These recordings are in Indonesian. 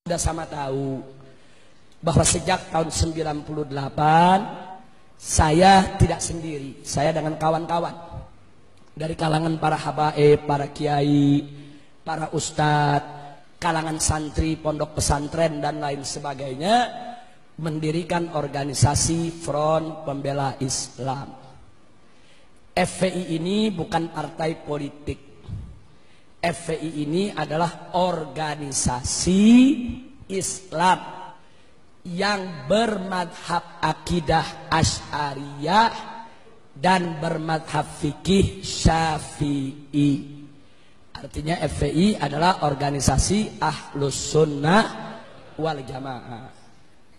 Sudah sama tahu bahwa sejak tahun 98 saya tidak sendiri, saya dengan kawan-kawan dari kalangan para habaib, para kiai, para ustadz, kalangan santri, pondok pesantren dan lain sebagainya, mendirikan organisasi Front Pembela Islam. FPI ini bukan partai politik. FPI ini adalah organisasi Islam yang bermadhab akidah Asy'ariyah dan bermadhab fikih Syafi'i. Artinya FPI adalah organisasi Ahlus Sunnah wal Jamaah.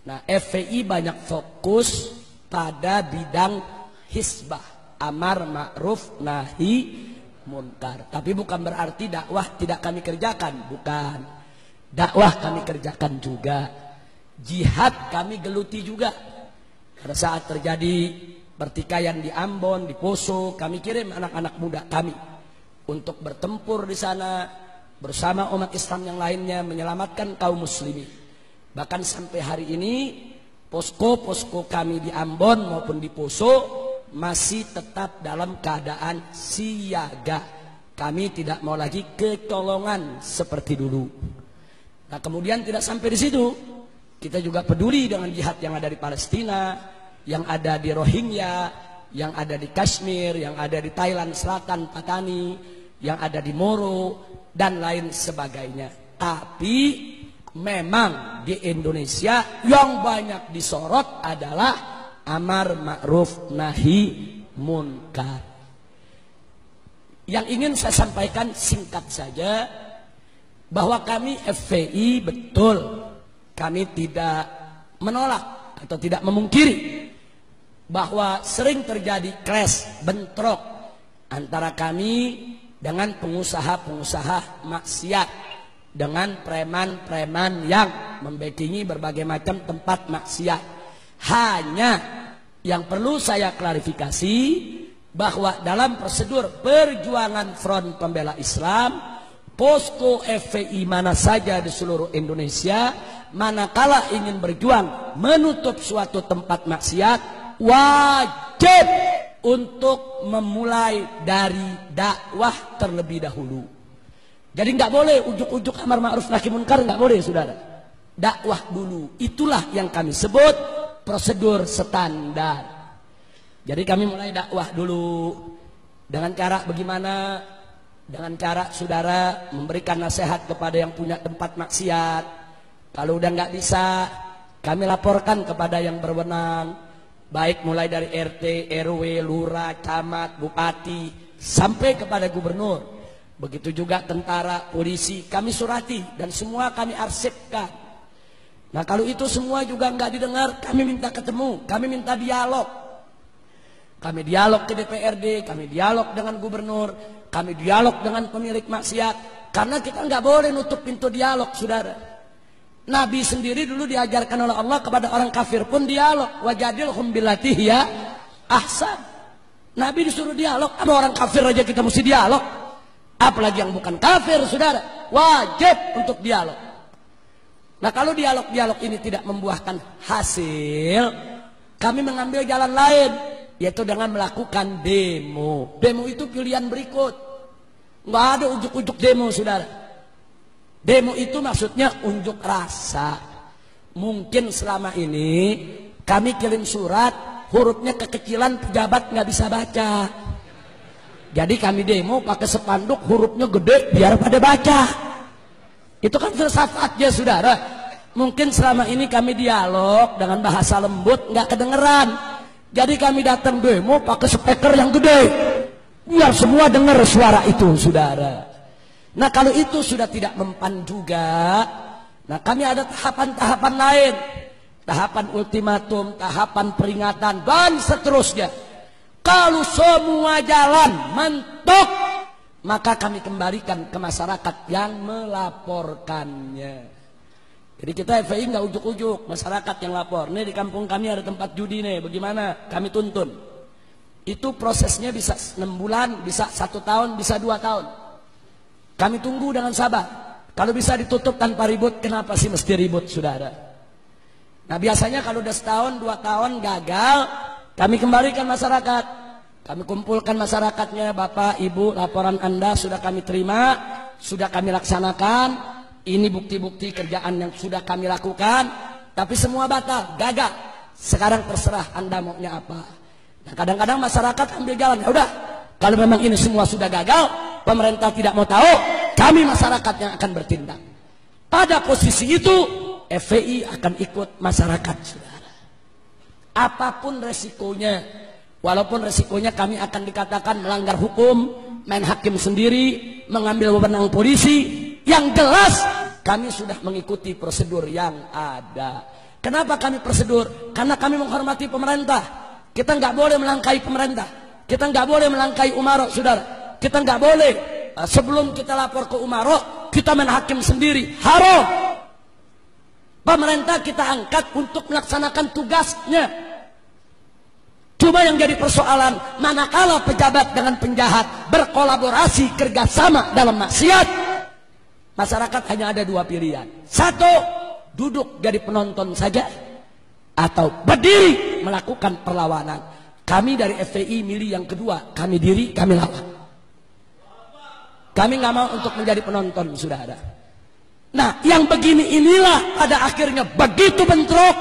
Nah, FPI banyak fokus pada bidang hisbah, amar ma'ruf nahi munkar. Tapi bukan berarti dakwah tidak kami kerjakan, bukan. Dakwah kami kerjakan juga. Jihad kami geluti juga. Pada saat terjadi pertikaian di Ambon, di Poso, kami kirim anak-anak muda kami untuk bertempur di sana bersama umat Islam yang lainnya menyelamatkan kaum muslimin. Bahkan sampai hari ini posko-posko kami di Ambon maupun di Poso masih tetap dalam keadaan siaga. Kami tidak mau lagi kecolongan seperti dulu. Nah, kemudian tidak sampai di situ, kita juga peduli dengan jihad yang ada di Palestina, yang ada di Rohingya, yang ada di Kashmir, yang ada di Thailand Selatan, Patani, yang ada di Moro dan lain sebagainya. Tapi memang di Indonesia yang banyak disorot adalah amar ma'ruf nahi munkar. Yang ingin saya sampaikan singkat saja, bahwa kami FPI betul, kami tidak menolak atau tidak memungkiri bahwa sering terjadi clash, bentrok antara kami dengan pengusaha-pengusaha maksiat, dengan preman-preman yang membackingi berbagai macam tempat maksiat. Hanya yang perlu saya klarifikasi bahwa dalam prosedur perjuangan Front Pembela Islam, posko FPI mana saja di seluruh Indonesia, manakala ingin berjuang menutup suatu tempat maksiat, wajib untuk memulai dari dakwah terlebih dahulu. Jadi nggak boleh ujuk-ujuk amar ma'ruf nahi munkar, nggak boleh, saudara. Dakwah dulu, itulah yang kami sebut prosedur standar. Jadi kami mulai dakwah dulu dengan cara bagaimana? Dengan cara saudara memberikan nasihat kepada yang punya tempat maksiat. Kalau udah nggak bisa, kami laporkan kepada yang berwenang, baik mulai dari RT, RW, lurah, camat, bupati, sampai kepada gubernur. Begitu juga tentara, polisi, kami surati dan semua kami arsipkan. Nah, kalau itu semua juga nggak didengar, kami minta ketemu, kami minta dialog. Kami dialog ke DPRD, kami dialog dengan gubernur, kami dialog dengan pemilik maksiat. Karena kita nggak boleh nutup pintu dialog, saudara. Nabi sendiri dulu diajarkan oleh Allah kepada orang kafir pun dialog. Wajadilhum billati hiya ahsan. Nabi disuruh dialog, sama orang kafir aja kita mesti dialog. Apalagi yang bukan kafir, saudara. Wajib untuk dialog. Nah, kalau dialog-dialog ini tidak membuahkan hasil, kami mengambil jalan lain, yaitu dengan melakukan demo. Demo itu pilihan berikut. Nggak ada ujuk-ujuk demo, saudara. Demo itu maksudnya unjuk rasa. Mungkin selama ini kami kirim surat, hurufnya kekecilan, pejabat nggak bisa baca. Jadi kami demo pakai spanduk, hurufnya gede biar pada baca. Itu kan filsafatnya, saudara. Mungkin selama ini kami dialog dengan bahasa lembut, nggak kedengeran. Jadi kami datang demo pakai speaker yang gede, biar semua dengar suara itu, saudara. Nah, kalau itu sudah tidak mempan juga, nah kami ada tahapan-tahapan lain. Tahapan ultimatum, tahapan peringatan, dan seterusnya. Kalau semua jalan mentok, maka kami kembalikan ke masyarakat yang melaporkannya. Jadi kita FPI nggak ujuk-ujuk, masyarakat yang lapor. Nih di kampung kami ada tempat judi nih, bagaimana? Kami tuntun. Itu prosesnya bisa 6 bulan, bisa 1 tahun, bisa 2 tahun. Kami tunggu dengan sabar. Kalau bisa ditutup tanpa ribut, kenapa sih mesti ribut, saudara? Nah, biasanya kalau udah setahun, 2 tahun gagal, kami kembalikan masyarakat. Kami kumpulkan masyarakatnya, Bapak, Ibu, laporan Anda sudah kami terima, sudah kami laksanakan. Ini bukti-bukti kerjaan yang sudah kami lakukan, tapi semua batal, gagal. Sekarang terserah Anda maunya apa. Nah, kadang-kadang masyarakat ambil jalan, ya udah, kalau memang ini semua sudah gagal, pemerintah tidak mau tahu, kami masyarakat yang akan bertindak. Pada posisi itu, FPI akan ikut masyarakat, saudara. Apapun resikonya, walaupun resikonya kami akan dikatakan melanggar hukum, main hakim sendiri, mengambil wewenang polisi, yang jelas kami sudah mengikuti prosedur yang ada. Kenapa kami prosedur? Karena kami menghormati pemerintah. Kita nggak boleh melangkahi pemerintah. Kita nggak boleh melangkahi umarok, saudara. Kita nggak boleh sebelum kita lapor ke umarok, kita main hakim sendiri. Haram. Pemerintah kita angkat untuk melaksanakan tugasnya. Cuma yang jadi persoalan, manakala pejabat dengan penjahat berkolaborasi kerjasama dalam maksiat, masyarakat hanya ada 2 pilihan. 1, duduk jadi penonton saja, atau berdiri melakukan perlawanan. Kami dari FPI milih yang kedua, kami diri, kami lawan. Kami nggak mau untuk menjadi penonton, saudara. Nah, yang begini inilah pada akhirnya begitu bentrok,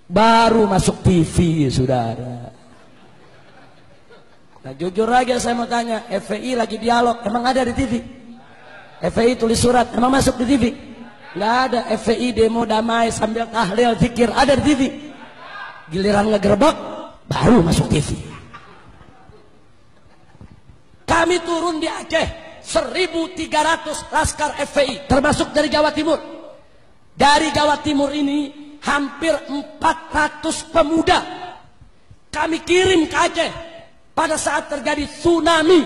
baru masuk TV, saudara. Nah, jujur aja saya mau tanya, FPI lagi dialog, emang ada di TV? FPI tulis surat, emang masuk di TV? Nggak ada. FPI demo damai sambil tahlil zikir, ada di TV. Giliran ngegerebek baru masuk TV. Kami turun di Aceh, 1.300 laskar FPI termasuk dari Jawa Timur. Dari Jawa Timur ini hampir 400 pemuda kami kirim ke Aceh pada saat terjadi tsunami.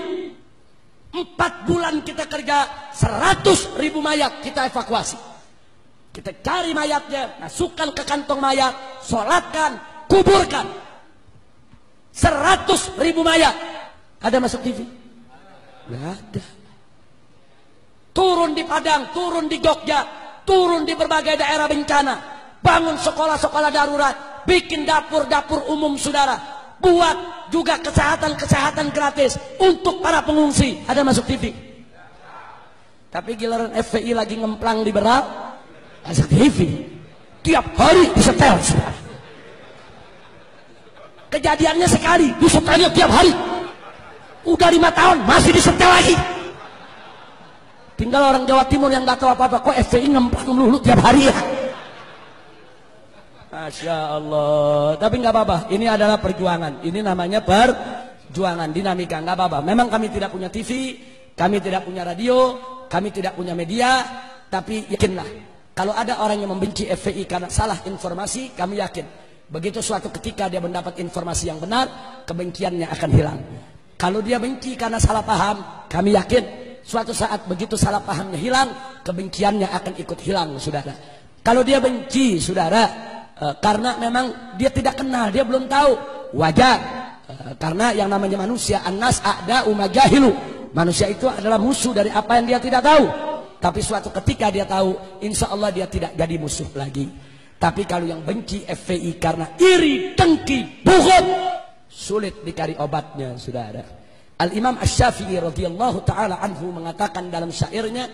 4 bulan kita kerja, 100.000 mayat kita evakuasi. Kita cari mayatnya, masukkan ke kantong mayat, sholatkan, kuburkan. 100.000 mayat. Ada masuk TV? Nggak ada. Turun di Padang, turun di Jogja, turun di berbagai daerah bencana, bangun sekolah-sekolah darurat, bikin dapur-dapur umum, saudara, buat juga kesehatan gratis untuk para pengungsi. Ada masuk TV? Tapi giliran FPI lagi ngemplang liberal, masuk TV. Tiap hari disetel. Kejadiannya sekali, disetelnya tiap hari. Udah 5 tahun masih disetel lagi. Tinggal orang Jawa Timur yang nggak tahu apa-apa, kok FPI ngemplang melulu tiap hari ya. Masya Allah. Tapi nggak apa-apa, ini adalah perjuangan. Ini namanya perjuangan, dinamika, nggak apa-apa. Memang kami tidak punya TV, kami tidak punya radio, kami tidak punya media, tapi yakinlah, kalau ada orang yang membenci FPI karena salah informasi, kami yakin begitu suatu ketika dia mendapat informasi yang benar, kebenciannya akan hilang. Kalau dia benci karena salah paham, kami yakin suatu saat begitu salah pahamnya hilang, kebenciannya akan ikut hilang, saudara. Kalau dia benci, saudara, karena memang dia tidak kenal, dia belum tahu, wajar. Karena yang namanya manusia, an-nas a'da'u ma jahilu. Manusia itu adalah musuh dari apa yang dia tidak tahu. Tapi suatu ketika dia tahu, insya Allah dia tidak jadi musuh lagi. Tapi kalau yang benci FPI karena iri, dengki, bughd, sulit dicari obatnya, saudara. Al-Imam Asy-Syafi'i radhiyallahu ta'ala anhu mengatakan dalam syairnya,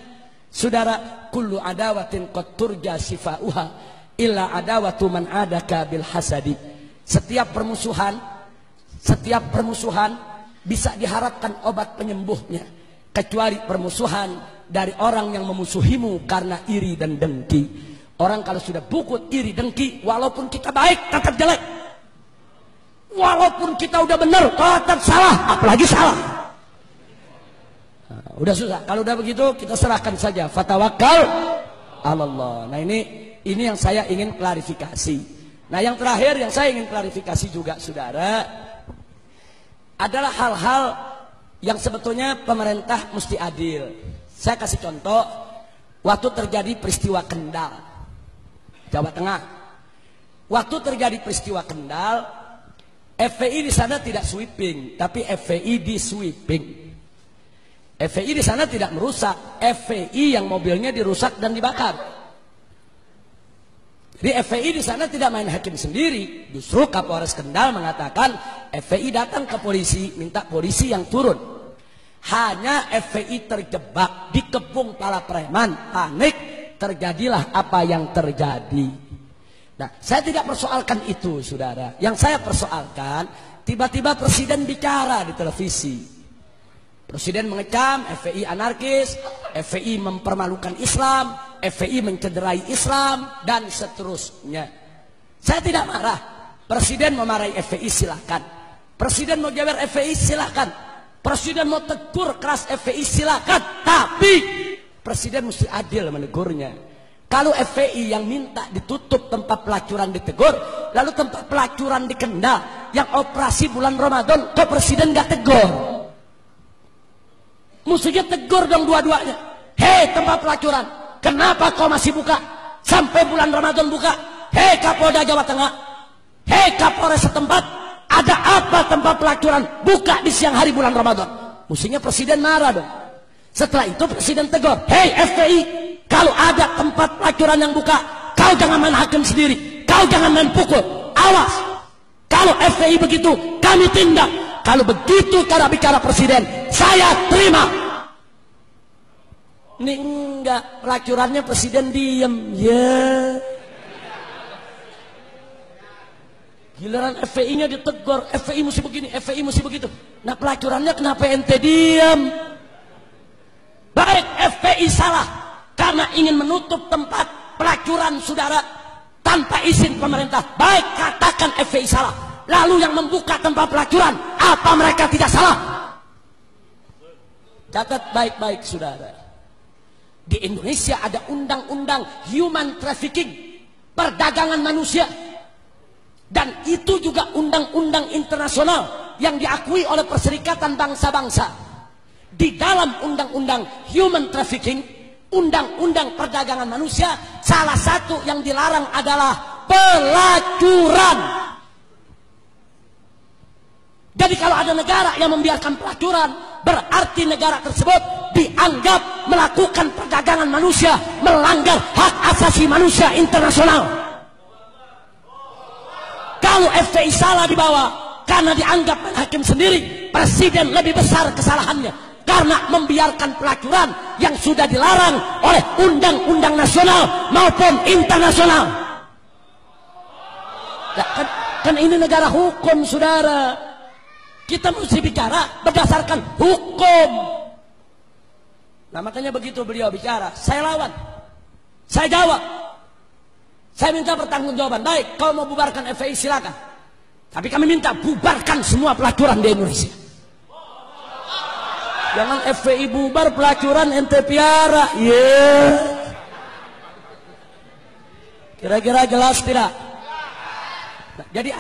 saudara, kullu adawatin qad turja shifa'uha illa adawatu man adaka bil hasadi. Setiap permusuhan bisa diharapkan obat penyembuhnya, kecuali permusuhan dari orang yang memusuhimu karena iri dan dengki. Orang kalau sudah bukut, iri, dengki, walaupun kita baik tetap jelek, walaupun kita udah benar tetap salah, apalagi salah. Nah, udah susah. Kalau udah begitu kita serahkan saja, fatawakkal Allah. Nah, ini yang saya ingin klarifikasi. Nah, yang terakhir yang saya ingin klarifikasi juga, saudara, adalah hal-hal yang sebetulnya pemerintah mesti adil. Saya kasih contoh, waktu terjadi peristiwa Kendal, Jawa Tengah. Waktu terjadi peristiwa Kendal, FPI di sana tidak sweeping, tapi FPI di sweeping. FPI di sana tidak merusak, FPI yang mobilnya dirusak dan dibakar. Jadi FPI di sana tidak main hakim sendiri. Justru Kapolres Kendal mengatakan FPI datang ke polisi, minta polisi yang turun. Hanya FPI terjebak, dikepung para preman, panik, terjadilah apa yang terjadi. Nah, saya tidak persoalkan itu, saudara. Yang saya persoalkan, tiba-tiba presiden bicara di televisi. Presiden mengecam FPI anarkis, FPI mempermalukan Islam, FPI mencederai Islam, dan seterusnya. Saya tidak marah. Presiden memarahi FPI silakan. Presiden mau jabar FPI silakan. Presiden mau tegur keras FPI silakan. Tapi presiden mesti adil menegurnya. Kalau FPI yang minta ditutup tempat pelacuran ditegur, lalu tempat pelacuran di Kendal yang operasi bulan Ramadan, kok presiden gak tegur? Musuhnya tegur dong dua-duanya. Hei tempat pelacuran, kenapa kau masih buka? Sampai bulan Ramadan buka. Hei Kapolda Jawa Tengah, hei Kapolres setempat, ada apa tempat pelacuran buka di siang hari bulan Ramadan? Musuhnya presiden marah dong. Setelah itu presiden tegur, hei FPI, kalau ada tempat pelacuran yang buka, kau jangan main hakim sendiri, kau jangan main pukul, awas. Kalau FPI begitu, kami tindak. Kalau begitu cara bicara presiden, saya terima. Ini enggak, pelacurannya presiden diem. Ya. Giliran FPI-nya ditegur, FPI mesti begini, FPI mesti begitu. Nah pelacurannya kenapa ente diem? Baik FPI salah karena ingin menutup tempat pelacuran saudara tanpa izin pemerintah. Baik katakan FPI salah. Lalu yang membuka tempat pelacuran, apa mereka tidak salah? Catat baik-baik saudara. Di Indonesia ada undang-undang human trafficking, perdagangan manusia. Dan itu juga undang-undang internasional yang diakui oleh Perserikatan Bangsa-Bangsa. Di dalam undang-undang human trafficking, undang-undang perdagangan manusia, salah satu yang dilarang adalah pelacuran. Jadi kalau ada negara yang membiarkan pelacuran, berarti negara tersebut dianggap melakukan perdagangan manusia, melanggar hak asasi manusia internasional. Kalau FPI salah dibawa karena dianggap main hakim sendiri, presiden lebih besar kesalahannya karena membiarkan pelacuran yang sudah dilarang oleh undang-undang nasional maupun internasional. Ya, kan ini negara hukum, saudara. Kita mesti bicara berdasarkan hukum. Nah makanya begitu beliau bicara, saya lawan, saya jawab, saya minta pertanggungjawaban. Baik, kau mau bubarkan FPI silakan, tapi kami minta bubarkan semua pelacuran di Indonesia. Jangan FPI bubar, pelacuran ente piara. Yeah. Kira-kira jelas tidak? Nah, jadi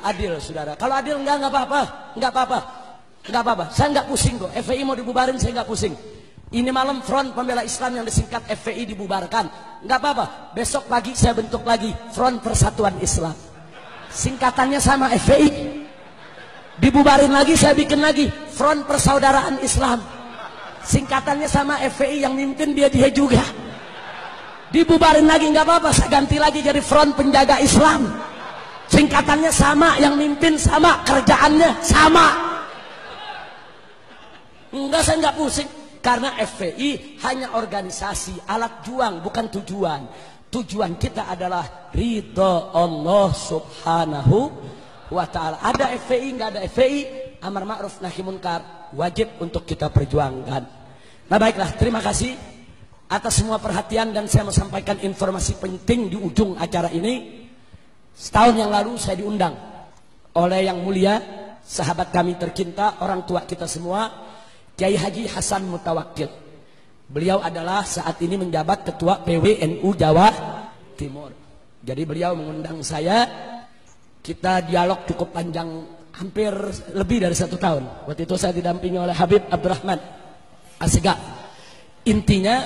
adil saudara. Kalau adil enggak apa-apa, enggak apa-apa. Saya enggak pusing kok. FPI mau dibubarin saya enggak pusing. Ini malam Front Pembela Islam yang disingkat FPI dibubarkan, enggak apa-apa. Besok pagi saya bentuk lagi Front Persatuan Islam. Singkatannya sama FPI. Dibubarin lagi saya bikin lagi Front Persaudaraan Islam. Singkatannya sama FPI, yang mimpin dia juga. Dibubarin lagi enggak apa-apa, saya ganti lagi jadi Front Penjaga Islam. Singkatannya sama, yang mimpin sama, kerjaannya sama. Enggak, saya enggak pusing. Karena FPI hanya organisasi, alat juang, bukan tujuan. Tujuan kita adalah ridha Allah subhanahu wa ta'ala. Ada FPI, enggak ada FPI, amar ma'ruf nahi munkar wajib untuk kita perjuangkan. Nah baiklah, terima kasih atas semua perhatian, dan saya mau sampaikan informasi penting di ujung acara ini. Setahun yang lalu saya diundang oleh yang mulia sahabat kami tercinta, orang tua kita semua, Kiai Haji Hasan Mutawakkil. Beliau adalah saat ini menjabat ketua PWNU Jawa Timur. Jadi beliau mengundang saya, kita dialog cukup panjang, hampir lebih dari 1 tahun. Waktu itu saya didampingi oleh Habib Abdurrahman Assegaf. Intinya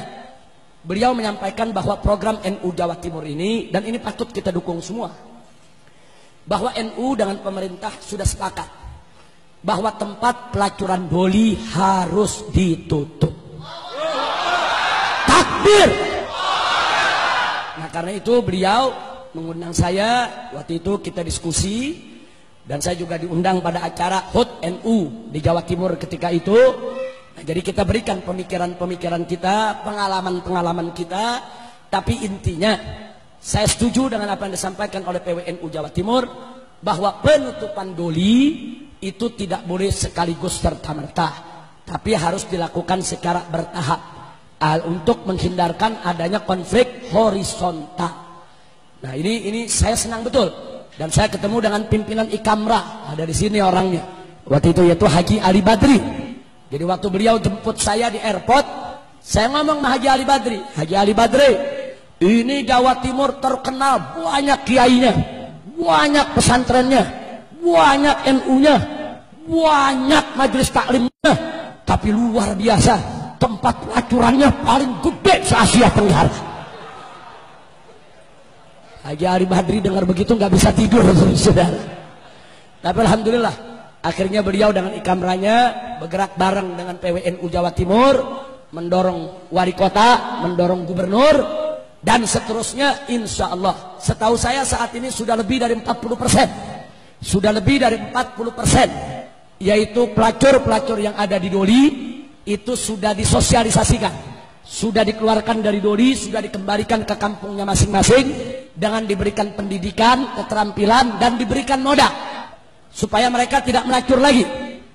beliau menyampaikan bahwa program NU Jawa Timur ini, dan ini patut kita dukung semua, bahwa NU dengan pemerintah sudah sepakat bahwa tempat pelacuran doli harus ditutup. Takbir. Nah karena itu beliau mengundang saya, waktu itu kita diskusi, dan saya juga diundang pada acara HUT NU di Jawa Timur ketika itu. Nah, jadi kita berikan pemikiran-pemikiran kita, pengalaman-pengalaman kita, tapi intinya saya setuju dengan apa yang disampaikan oleh PWNU Jawa Timur, bahwa penutupan doli itu tidak boleh sekaligus serta-merta, tapi harus dilakukan secara bertahap untuk menghindarkan adanya konflik horizontal. Nah ini saya senang betul, dan saya ketemu dengan pimpinan Ikamrah, ada di sini orangnya waktu itu, yaitu Haji Ali Badri. Jadi waktu beliau jemput saya di airport, saya ngomong sama Haji Ali Badri, Haji Ali Badri, ini Jawa Timur terkenal banyak kiainya, banyak pesantrennya, banyak NU-nya, banyak majelis taklimnya, tapi luar biasa tempat pelacurannya paling gede se-Asia Tenggara. Haji Ali Badri dengar begitu nggak bisa tidur, saudara. Tapi alhamdulillah, akhirnya beliau dengan Ikamrahnya bergerak bareng dengan PWNU Jawa Timur, mendorong wali kota, mendorong gubernur, dan seterusnya. Insya Allah, setahu saya saat ini sudah lebih dari 40%, sudah lebih dari 40%, yaitu pelacur-pelacur yang ada di doli itu sudah disosialisasikan, sudah dikeluarkan dari doli, sudah dikembalikan ke kampungnya masing-masing dengan diberikan pendidikan, keterampilan, dan diberikan modal supaya mereka tidak melacur lagi.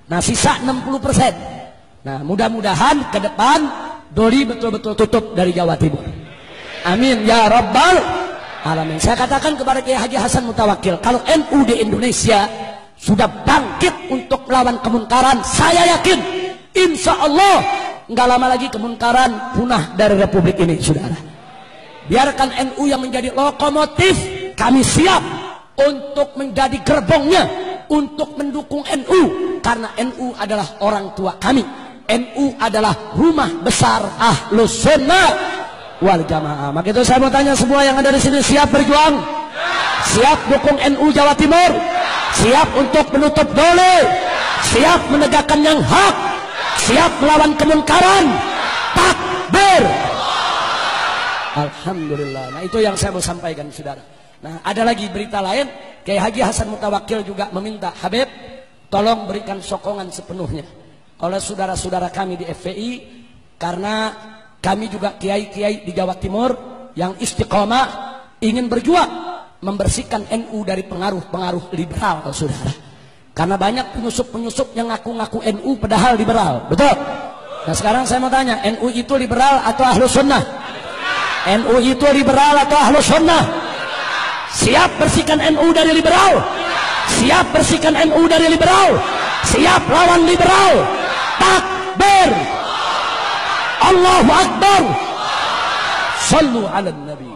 Nah sisa 60%. Nah mudah-mudahan ke depan doli betul-betul tutup dari Jawa Timur. Amin ya rabbal alamin. Saya katakan kepada Kiai Haji Hasan Mutawakkil, kalau NU di Indonesia sudah bangkit untuk melawan kemunkaran, saya yakin insya Allah nggak lama lagi kemunkaran punah dari Republik ini, saudara. Biarkan NU yang menjadi lokomotif, kami siap untuk menjadi gerbongnya, untuk mendukung NU, karena NU adalah orang tua kami. NU adalah rumah besar Ahlus Sunnah wal Jamaah. Maka itu saya mau tanya semua yang ada di sini, siap berjuang? Siap dukung NU Jawa Timur? Siap untuk menutup doli? Siap menegakkan yang hak? Siap melawan kemungkaran? Takbir! Alhamdulillah. Nah itu yang saya mau sampaikan, saudara. Nah ada lagi berita lain, Kiai Haji Hasan Mutawakkil juga meminta, Habib tolong berikan sokongan sepenuhnya oleh saudara-saudara kami di FPI, karena kami juga kiai-kiai di Jawa Timur yang istiqomah ingin berjuang membersihkan NU dari pengaruh-pengaruh liberal, saudara. Karena banyak penyusup-penyusup yang ngaku-ngaku NU padahal liberal, betul? Nah sekarang saya mau tanya, NU itu liberal atau Ahlus Sunnah? NU itu liberal atau Ahlus Sunnah? Siap bersihkan NU dari liberal? Siap bersihkan NU dari liberal? Siap lawan liberal? Takbir! Allahu Akbar! Sallu ala Nabi.